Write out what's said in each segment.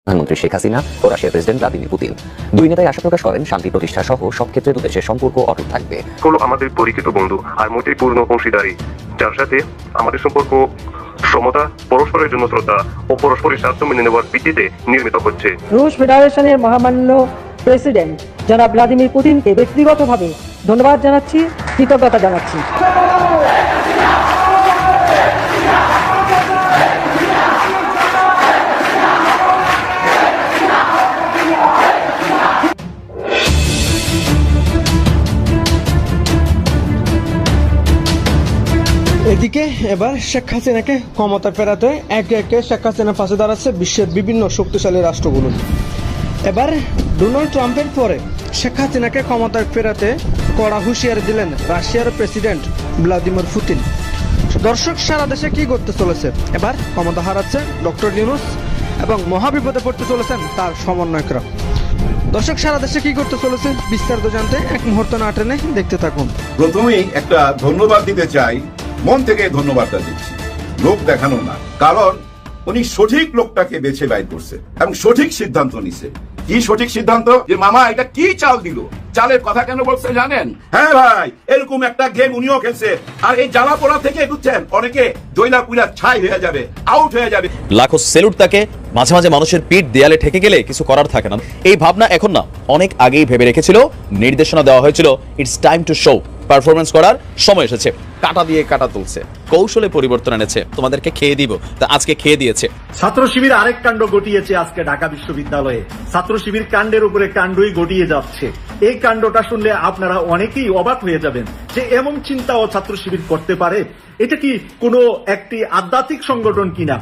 প্রধানমন্ত্রী শেখ হাসিনা ও রাশিয়ার president Vladimir Putin দুই নেতাই আশা প্রকাশ করেন শান্তি প্রতিষ্ঠা সহ সব ক্ষেত্রে দুদেশের সম্পর্ক অটুট থাকবে। হলো আমাদের পরিচিত বন্ধু আর মোটেই পূর্ণ অংশীদারি, যার সাথে আমাদের সম্পর্ক সমতা, পরস্পরের জন্য শ্রদ্ধা ও পরস্পরের স্বার্থ মেনে নেওয়ার ভিত্তিতে নির্মিত হচ্ছে। রুশ ফেডারেশনের মহামান্য প্রেসিডেন্ট জনাব ভ্লাদিমির পুতিনকে ব্যক্তিগতভাবে ধন্যবাদ জানাচ্ছি, কৃতজ্ঞতা জানাচ্ছি। এদিকে এবার শেখ হাসিনাকে ক্ষমতা ফেরাতে একে একে শেখ হাসিনা পাশে দাঁড়াচ্ছে বিশ্বের বিভিন্ন শক্তিশালী রাষ্ট্রগুলো। এবার ডোনাল্ড ট্রাম্পের পরে শেখ হাসিনাকে ক্ষমতায় ফেরাতে কড়া হুঁশিয়ারি দিলেন রাশিয়ার প্রেসিডেন্ট ভ্লাদিমির পুতিন। দর্শক, সারা দেশে কি করতে চলেছে? এবার ক্ষমতা হারাচ্ছে ডক্টর ইউনূস এবং মহাবিপদে পড়তে চলেছেন তার সমন্বয়করা। দর্শক, সারা দেশে কি করতে চলেছে বিস্তারিত জানতে এক মুহূর্ত না টেনে দেখতে থাকুন। প্রথমেই একটা ধন্যবাদ দিতে চাই, মন থেকে ধন্যবাদটা দিচ্ছি, লোক দেখানো না, কারণ উনি সঠিক লোকটাকে বেছে বাইর করছে এবং সঠিক সিদ্ধান্ত নিছে। কি সঠিক সিদ্ধান্ত? যে মামা এটা কি চাল দিল, চালের কথা কেন বলছে জানেন? হ্যাঁ ভাই, এরকম একটা গেম উনিও খেলছে। আর এই জ্বালা পোড়া থেকে বুঝছেন, অনেকে জয়লা কুইলা ছাই হয়ে যাবে, আউট হয়ে যাবে। লাখো সেলুট তাকে। মাঝে মাঝে মানুষের পিঠ দেয়ালে ঠেকে গেলে কিছু করার থাকে না। এই ভাবনা এখন না, অনেক আগেই ভেবে রেখেছিল, নির্দেশনা দেওয়া হয়েছিল, it's time to show, performance করার সময় এসেছে। কাটা দিয়ে কাটা তুলছে, কৌশলে পরিবর্তন এনেছে, তোমাদেরকে খেয়ে দিব, তা আজকে খেয়ে দিয়েছে। ছাত্র শিবির আরেক কাণ্ড ঘটিয়েছে আজকে ঢাকা বিশ্ববিদ্যালয়ে। ছাত্র শিবির কাণ্ডের উপরে কাণ্ডই ঘটিয়ে যাচ্ছে। এই কাণ্ডটা শুনলে আপনারা অনেকেই অবাক হয়ে যাবেন যে এমন চিন্তাও ছাত্র শিবির করতে পারে। এটা কি কোনো একটি আধ্যাত্মিক সংগঠন কিনা?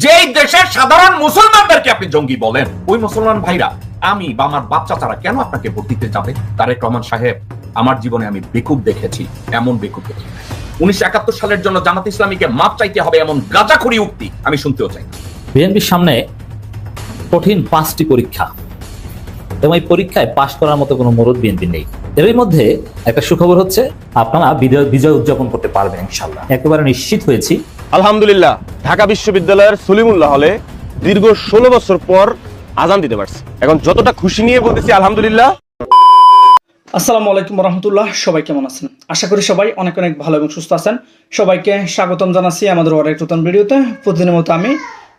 যেই দেশের সাধারণ মুসলমানদেরকে আপনি জঙ্গি বলেন, ওই মুসলমান ভাইরা আমি বা আমার বাচ্চা তারা কেন আপনাকে ভোট দিতে যাবে? তারেক রহমান সাহেব, আমার জীবনে আমি বেকুব দেখেছি, এমন বেকুব দেখি। 1971 সালের জন্য জামাত ইসলামীকে মাপ চাইতে হবে এমন গাঁজাখড়ি উক্তি আমি শুনতেও চাই। বিএনপির সামনে কঠিন 5টি পরীক্ষা, এবং এই পরীক্ষায় পাশ করার মতো কোনো মরদ বিএনপি নেই। এর মধ্যে একটা সুখবর হচ্ছে, আপনারা বিজয় উদযাপন করতে পারবেন ইনশাআল্লাহ, একেবারে নিশ্চিত হয়েছি। আলহামদুলিল্লাহ, ঢাকা বিশ্ববিদ্যালয়ের সলিমুল্লাহ হলে দীর্ঘ 16 বছর পর আজান দিতে পারছি। এখন যতটা খুশি নিয়ে বলতেছি আলহামদুলিল্লাহ। আসসালামু আলাইকুম রহমতুল্লাহ। সবাই কেমন আছেন? আশা করি সবাই অনেক অনেক ভালো এবং সুস্থ আছেন। সবাইকে স্বাগতম জানাচ্ছি আমাদের আরেক নতুন ভিডিওতে। প্রতিদিনের মতো আমি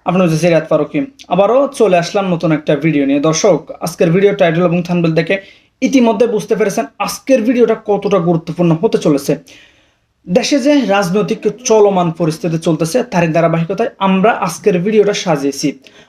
আপনাদের সিরাত ফারুকী আবারও চলে আসলাম নতুন একটা ভিডিও নিয়ে। দর্শক, আজকের ভিডিও টাইটেল এবং থাম্বনেল দেখে ইতিমধ্যে বুঝতে পেরেছেন আজকের ভিডিওটা কতটা গুরুত্বপূর্ণ হতে চলেছে। দেশে যে রাজনৈতিক চলমান পরিস্থিতি চলতেছে তার ধারাবাহিকতায় আমরা আজকের ভিডিওটা সাজিয়েছি।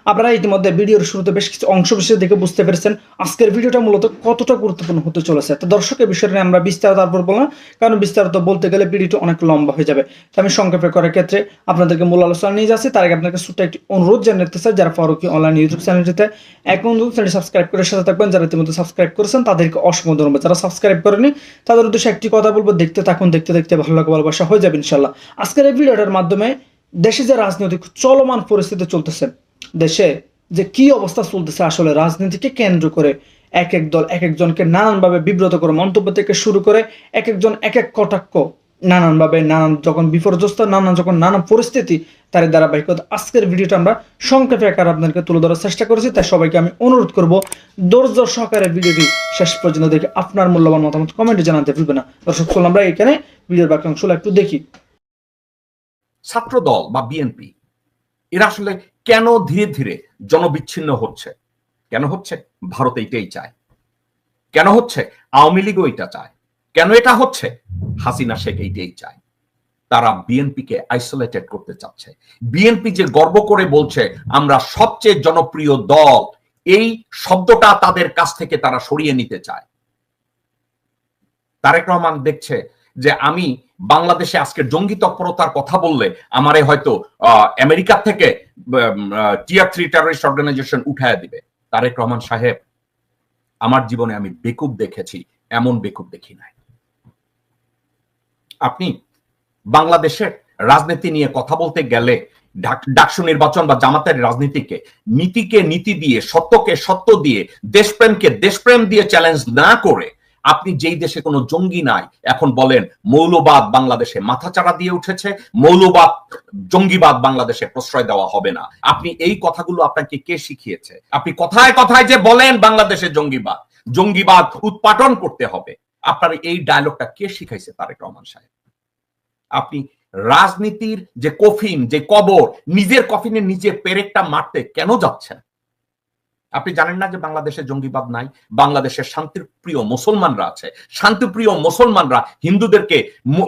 আপনারা ইতিমধ্যে ভিডিওর শুরুতে বেশ কিছু অংশ বিশেষ দেখে বুঝতে পেরেছেন আজকের ভিডিওটা মূলত কতটা গুরুত্বপূর্ণ হতে চলেছে। তো দর্শকের বিষয়টা নিয়ে আমরা বিস্তারিত তারপর বললাম, কারণ বিস্তারিত বলতে গেলে ভিডিওটা অনেক লম্বা হয়ে যাবে। তো আমি সংক্ষেপে করার ক্ষেত্রে আপনাদেরকে মূল আলোচনা নিয়ে যাচ্ছি। তার আগে আপনাকে ছোট্ট একটি অনুরোধ জানাতে চাই, যারা ফারুকী অনলাইন ইউটিউব চ্যানেলটিতে এখন চ্যানেলটি সাবস্ক্রাইব করে সাথে থাকবেন। যারা ইতিমধ্যে সাবস্ক্রাইব করেছেন তাদেরকে অসংখ্য ধন্যবাদ। যারা সাবস্ক্রাইব করেনি তাদের উদ্দেশ্যে একটি কথা বলবো, দেখতে থাকুন, দেখতে দেখতে ভালো লাগা ভালোবাসা হয়ে যাবে ইনশাল্লাহ। আজকের এই ভিডিওটার মাধ্যমে দেশে যে রাজনৈতিক চলমান পরিস্থিতি চলতেছে, দেশে যে কি অবস্থা চলতেছে, আসলে রাজনীতিকে কেন্দ্র করে এক এক দল এক একজনকে নানানভাবে বিব্রত করে মন্তব্য থেকে শুরু করে এক একজন এক এক কটাক্ষ, নানানভাবে নানান যখন বিপর্যস্ত, নানান পরিস্থিতি, তার ধারাবাহিকতা আজকের ভিডিওটা আমরা সংক্ষেপে আকারে আপনাদেরকে তুলে ধরার চেষ্টা করেছি। তাই সবাইকে আমি অনুরোধ করব, ধৈর্য সহকারে ভিডিওটি শেষ পর্যন্ত দেখে আপনার মূল্যবান মতামত কমেন্টে জানাতে ভুলবেন না। দর্শক, চলুন আমরা এখানে ভিডিওর বাকি অংশগুলো একটু দেখি। ছাত্র দল বা বিএনপি এরা আসলে কেন ধীরে ধীরে জনবিচ্ছিন্ন হচ্ছে? কেন হচ্ছে? ভারত এইটাই চায়। কেন হচ্ছে? আওয়ামী লীগও এটা চায়। কেন এটা হচ্ছে? হাসিনা শেখ এইটাই চায়। তারা বিএনপিকে আইসোলেটেড করতে চাচ্ছে। বিএনপি যে গর্ব করে বলছে আমরা সবচেয়ে জনপ্রিয় দল, এই শব্দটা তাদের কাছ থেকে তারা সরিয়ে নিতে চায়। তারেক রহমান দেখছে যে আমি বাংলাদেশে আজকে জঙ্গি তৎপরতার কথা বললে আমারে হয়তো আমেরিকা থেকে টিয়ার 3 টেররিস্ট অর্গানাইজেশন উঠায় দিবে। তারেক রহমান সাহেব, আমার জীবনে আমি বেকুব দেখেছি, এমন বেকুব দেখি নাই। আপনি বাংলাদেশের রাজনীতি নিয়ে কথা বলতে গেলে ডাকসু নির্বাচন বা জামাতের রাজনীতিকে নীতিকে নীতি দিয়ে, সত্যকে সত্য দিয়ে, দেশপ্রেমকে দেশপ্রেম দিয়ে চ্যালেঞ্জ না করে আপনি যেই দেশে কোনো জঙ্গি নাই এখন বলেন মৌলবাদ বাংলাদেশে মাথাচাড়া দিয়ে উঠেছে, মৌলবাদ জঙ্গিবাদ বাংলাদেশে প্রশ্রয় দেওয়া হবে না। আপনি এই কথাগুলো আপনাকে কে শিখিয়েছে? আপনি কথায় কথায় যে বলেন বাংলাদেশে জঙ্গিবাদ উৎপাটন করতে হবে, আপনার এই ডায়লগটা কে শিখাইছে? তারেক রহমান সাহেব। আপনি রাজনীতির যে কফিন, যে কবর, নিজের কফিনে নিজে পেরেকটা মারতে কেন যাচ্ছেন? আপনি জানেন না যে বাংলাদেশে জঙ্গিবাদ নাই? বাংলাদেশের শান্তিপ্রিয় মুসলমানরা আছে। শান্তিপ্রিয় মুসলমানরা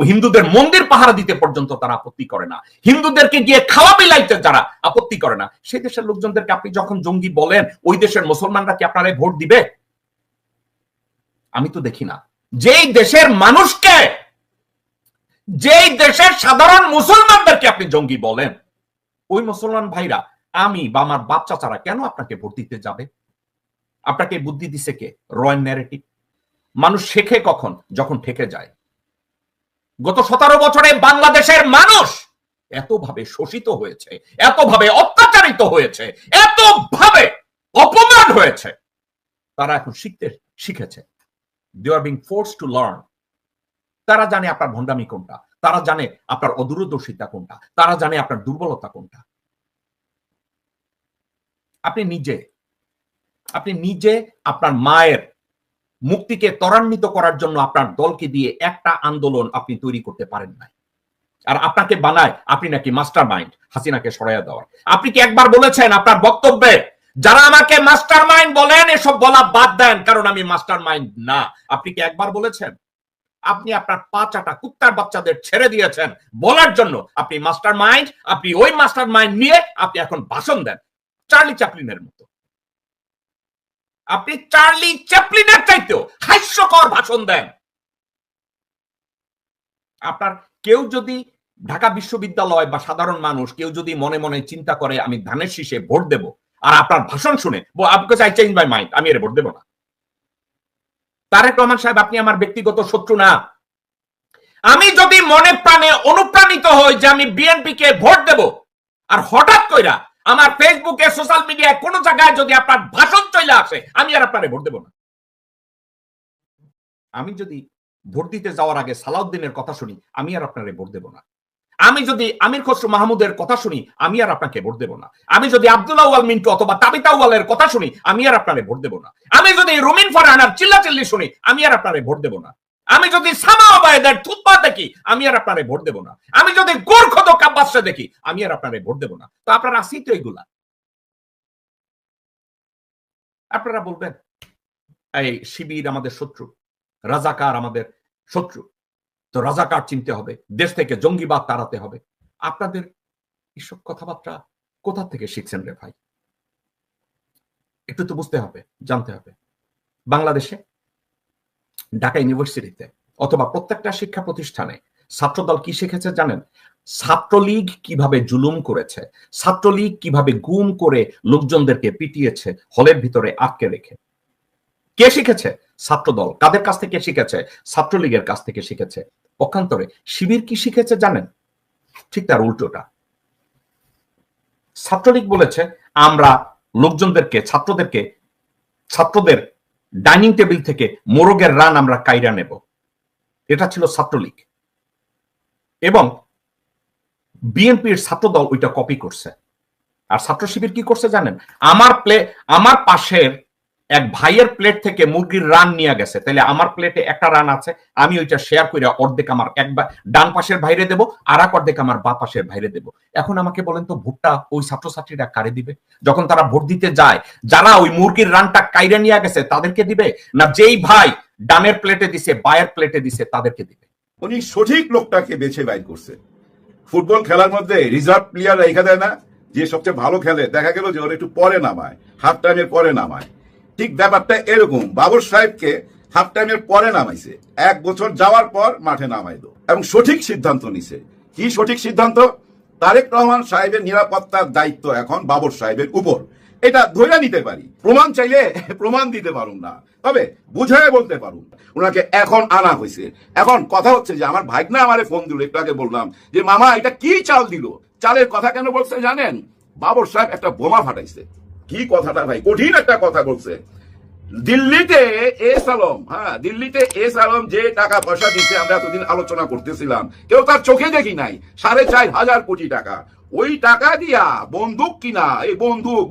হিন্দুদের মন্দির পাহারা দিতে পর্যন্ত তারা আপত্তি করে না, হিন্দুদেরকে গিয়ে খাওয়া বিলাইতে যারা আপত্তি করে না, সেই দেশের লোকজনদেরকে আপনি যখন জঙ্গি বলেন, ওই দেশের মুসলমানরা কি আপনারা ভোট দিবে? আমি তো দেখি না। যেই দেশের মানুষকে, যেই দেশের সাধারণ মুসলমানদেরকে আপনি জঙ্গি বলেন, ওই মুসলমান ভাইরা, আমি বা আমার বাপ চাচারা কেন আপনাকে ভোট দিতে যাবে? আপনাকে বুদ্ধি দিছে কে? Royal narrative. মানুষ শেখে কখন? যখন ঠেকে যায়। গত 17 বছরে বাংলাদেশের মানুষ এতভাবে শোষিত হয়েছে, এতভাবে অত্যাচারিত হয়েছে, এতভাবে অপমান হয়েছে, তারা এখন শিখেছে। They are being forced to learn. তারা জানে আপনার ভণ্ডামি কোনটা, তারা জানে আপনার অদূরদর্শিতা কোনটা, তারা জানে আপনার দুর্বলতা কোনটা। আপনি নিজে আপনার মায়ের মুক্তিকে ত্বরান্বিত করার জন্য আপনার দলকে দিয়ে একটা আন্দোলন আপনি তৈরি করতে পারেন নাই। আর আপনাকে বানায় আপনি নাকি মাস্টার মাইন্ড হাসিনাকে সরাইয়া দেওয়ার। আপনি কি একবার বলেছেন আপনার বক্তব্যে, যারা আমাকে মাস্টার মাইন্ড বলেন এসব বলা বাদ দেন, কারণ আমি মাস্টার মাইন্ড না? আপনি কি একবার বলেছেন? আপনি আপনার 5 কুত্তার বাচ্চাদের ছেড়ে দিয়েছেন বলার জন্য আপনি মাস্টার মাইন্ড। আপনি ওই মাস্টার মাইন্ড নিয়ে আপনি এখন ভাষণ দেন চার্লি চ্যাপলিনের মতো। আপনি চার্লি চ্যাপলিনের চাইতেও হাস্যকর ভাষণ দেন। আপনার কেউ যদি ঢাকা বিশ্ববিদ্যালয় বা সাধারণ মানুষ কেউ যদি মনে মনে চিন্তা করে আমি ধানের শীষে ভোট দেব, আর আপনার ভাষণ শুনে আপনাকে আই চেঞ্জ মাই মাইন্ড, আমি এর ভোট দেব না। তারেক রহমান সাহেব, আপনি আমার ব্যক্তিগত শত্রু না। আমি যদি মনে প্রাণে অনুপ্রাণিত হই যে আমি বিএনপি কে ভোট দেব, আর হঠাৎ কইরা আমার ফেসবুকে, সোশ্যাল মিডিয়ায় কোন জায়গায় যদি আপনার ভাষণ চলে আসে, আমি আর আপনারে ভোট দেব না। আমি যদি ভোট দিতে যাওয়ার আগে সালাউদ্দিনের কথা শুনি, আমি আর আপনারে ভোট দেব না। আমি যদি আমির খসরু মাহমুদের কথা শুনি, আমি আর আপনাকে ভোট দেব না। আমি যদি আব্দুল্লাহ ওয়াল মিন্টু অথবা তাবিতা ওয়ালের কথা শুনি, আমি আর আপনারে ভোট দেব না। আমি যদি রুমিন ফারহানার চিল্লাচিল্লি শুনি, আমি আর আপনারে ভোট দেব না। আমি যদি সামা ওবায়েদের থুতপা দেখি, আমি আর আপনারে ভোট দেব না। আমি যদি গোরখদ কাব্বাসে দেখি, আমি আর আপনারে ভোট দেব না। তো আপনারা আসি তো এইগুলা। আপনারা বলবেন এই শিবির আমাদের শত্রু, রাজাকার আমাদের শত্রু, তো রাজাকার চিনতে হবে, দেশ থেকে জঙ্গিবাদ তাড়াতে হবে। আপনাদের এসব কথাবার্তা কোথা থেকে শিখছেন রে ভাই? একটু তো বুঝতে হবে, জানতে হবে। বাংলাদেশে ঢাকা ইউনিভার্সিটিতে অথবা প্রত্যেকটা শিক্ষা প্রতিষ্ঠানে ছাত্রদল কি শিখেছে জানেন? ছাত্রলীগ কিভাবে জুলুম করেছে, ছাত্রলীগ কিভাবে গুম করে লোকজনদেরকে পিটিয়েছে হলের ভিতরে আটকে রেখে। কে শিখেছে? ছাত্রদল। কাদের কাছ থেকে শিখেছে? ছাত্রলীগের কাছ থেকে শিখেছে। পক্ষান্তরে শিবির কি শিখেছে জানেন? ঠিক তার উল্টোটা। ছাত্রলীগ বলেছে আমরা লোকজনদেরকে, ছাত্রদের ডাইনিং টেবিল থেকে মোরগের রান আমরা কাইরা নেব। এটা ছিল ছাত্রলীগ। এবং বিএনপির ছাত্রদল ওইটা কপি করছে। আর ছাত্র শিবির কি করছে জানেন? আমার পাশের এক ভাইয়ের প্লেট থেকে মুরগির রান নিয়ে গেছে, তাহলে আমার প্লেটে একটা রান আছে, আমি ওইটা শেয়ার করে অর্ধেক আমার একবার ডান পাশের ভাইরে দেবো, আর এক অর্ধেক আমার বা পাশের ভাইরে দেবো। এখন আমাকে বলেন তো ভোটটা ওই ছাত্রছাত্রীরা কারে দিবে? যখন তারা ভোট দিতে যায়, যারা ওই মুরগির রানটা কাইরে নিয়ে গেছে তাদেরকে দিবে, না যেই ভাই ডানের প্লেটে দিছে বায়ের প্লেটে দিছে তাদেরকে দিবে? উনি সঠিক লোকটাকে বেছে বাইর করছে। ফুটবল খেলার মধ্যে রিজার্ভ প্লেয়ার রেখে দেয় না, যে সবচেয়ে ভালো খেলে দেখা গেল যে ওরা একটু পরে নামায়, হাফ টাইমের পরে নামায়। ঠিক ব্যাপারটা এরকম, বাবর সাহেবকে হাফ টাইমের পরে নামাইছে, 1 বছর যাওয়ার পর মাঠে নামাইলো এবং সঠিক সিদ্ধান্ত নিছে। কি সঠিক সিদ্ধান্ত? তারেক রহমান সাহেবের নিরাপত্তার দায়িত্ব এখন বাবর সাহেবের উপর। এটা ধরে নিতে পারি, প্রমাণ চাইলে প্রমাণ দিতে পারুন না, তবে বুঝায় বলতে পারুন। ওনাকে এখন আনা হয়েছে। এখন কথা হচ্ছে যে আমার ভাইগনা আমারে ফোন দিল, একটু আগে বললাম যে মামা এটা কি চাল দিল। চালের কথা কেন বলছে জানেন? বাবর সাহেব একটা বোমা ফাটাইছে। কি কথাটা ভাই, কঠিন একটা কথা বলছে। দিল্লিতে এস আলম, হ্যাঁ দিল্লিতে এস আলম যে টাকা পয়সা দিচ্ছে আমরা এতদিন আলোচনা করতেছিলাম, কেউ তার চোখে দেখি নাই, 4,500 কোটি টাকা। ওই টাকা দিয়া বন্দুক কিনা, এই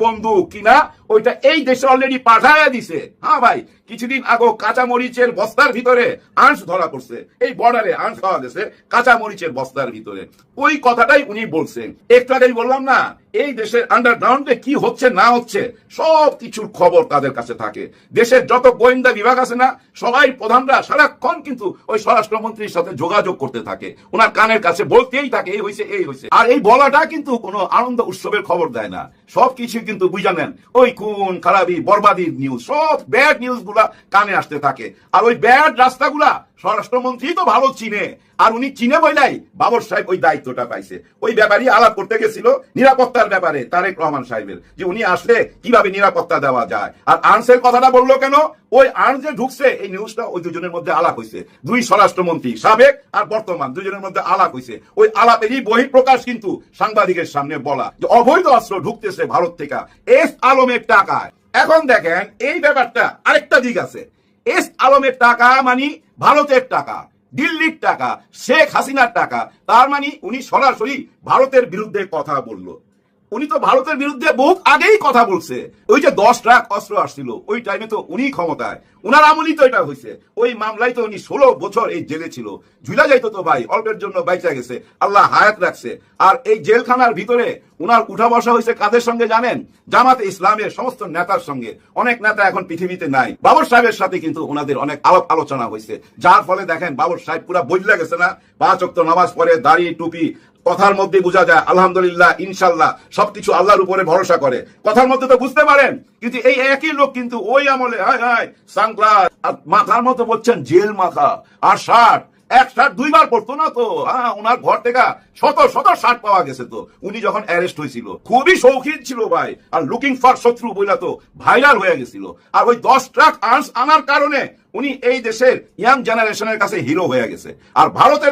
বন্দুক কিনা ওইটা এই দেশে অলরেডি পাঠায়া দিছে। হ্যাঁ ভাই, কিছুদিন আগে কাঁচা মরিচের বস্তার ভিতরে আঁশ ধরা পড়ছে, এই বর্ডারে আঁশ খাওয়া গেছে কাঁচা মরিচের বস্তার ভিতরে। ওই কথাটাই উনি বলছেন। একটু আগেই বললাম না, এই দেশের আন্ডারগ্রাউন্ডে কি হচ্ছে না হচ্ছে সব কিছুর খবর তাদের কাছে থাকে। দেশের যত গোয়েন্দা বিভাগ আছে না, সবাই প্রধানরা সারাক্ষণ কিন্তু ওই স্বরাষ্ট্রমন্ত্রীর সাথে যোগাযোগ করতে থাকে, ওনার কানের কাছে বলতেই থাকে এই হয়েছে এই হয়েছে। আর এই বলাটা কিন্তু কোনো আনন্দ উৎসবের খবর দেয় না, সবকিছু কিন্তু বুঝা নেন ওই খুন খারাপি বরবাদির নিউজ, সব ব্যাড নিউজ গুলা কানে আসতে থাকে। আর ওই ব্যাড রাস্তাগুলা স্বরাষ্ট্রমন্ত্রী তো ভালো চিনে, আর উনি চিনে বইলাই বাবর সাহেব ওই দায়িত্বটা পাইছে। ওই ব্যাপারই আলাপ করতে গেছিল নিরাপত্তার ব্যাপারে তারেক রহমান সাহেবের, যে উনি আসলে কিভাবে নিরাপত্তা দেওয়া যায়। আর আর্মসের কথাটা বললো কেন, ওই আর্মস যে ঢুকছে এই নিউজটা ওই দুজনের মধ্যে আলাপ হয়েছে, দুই স্বরাষ্ট্রমন্ত্রী সাবেক আর বর্তমান দুজনের মধ্যে আলাপ হয়েছে। ওই আলাপেরই বহিঃপ্রকাশ কিন্তু সাংবাদিকের সামনে বলা যে অবৈধ অস্ত্র ঢুকতেছে ভারত থেকে এস আলমের টাকায়। এখন দেখেন এই ব্যাপারটা আরেকটা দিক আছে, এস আলমের টাকা মানে ভারতের টাকা, দিল্লির টাকা, শেখ হাসিনার টাকা। তার মানে উনি সরাসরি ভারতের বিরুদ্ধে কথা বললো। উনি তো ভারতের বিরুদ্ধে বহু আগেই কথা বলছে। ওই যে 10 ট্রাক অস্ত্র আসছিল ওই টাইমে তো উনি ক্ষমতায়, উনার আমলই তো এটা হয়েছে। ওই মামলায় তো উনি 16 বছর এই জেলে ছিল, ঝুলা যাইতো তো ভাই, অল্পের জন্য বাইচা গেছে, আল্লাহ হায়াত রাখছে। আর এই জেলখানার ভিতরে উনার উঠা বসা হয়েছে কাদের সঙ্গে জানেন? জামাতে ইসলামের সমস্ত নেতার সঙ্গে। অনেক নেতা এখন পৃথিবীতে নাই, বাবর সাহেবের সাথে কিন্তু ওনাদের অনেক আলাপ আলোচনা হয়েছে, যার ফলে দেখেন বাবর সাহেব পুরা বদলে গেছে না। 5 ওয়াক্ত নামাজ পড়ে, দাড়ি টুপি, কথার মধ্যে বোঝা যায় আলহামদুলিল্লাহ ইনশাল্লাহ সবকিছু আল্লাহর উপরে ভরসা করে, কথার মধ্যে তো বুঝতে পারেন। কিন্তু এই একই লোক কিন্তু ওই আমলে সানগ্লাস আর মাথার মতো বলছেন জেল মাথা, আর শার্ট, এক শার্ট 2 বার পড়তো না তো। হ্যাঁ, ওনার ঘর থেকে শত শার্ট পাওয়া গেছে তো উনি যখন অ্যারেস্ট হয়েছিল। খুবই শৌখিন ছিল ভাই, আর লুকিং ফর শত্রু বইলা তো ভাইরাল হয়ে গেছিল। আর ওই 10 ট্রাক আর্মস আনার কারণে উনি এই দেশের ইয়াং জেনারেশনের কাছে হিরো হয়ে গেছে। আর ভারতের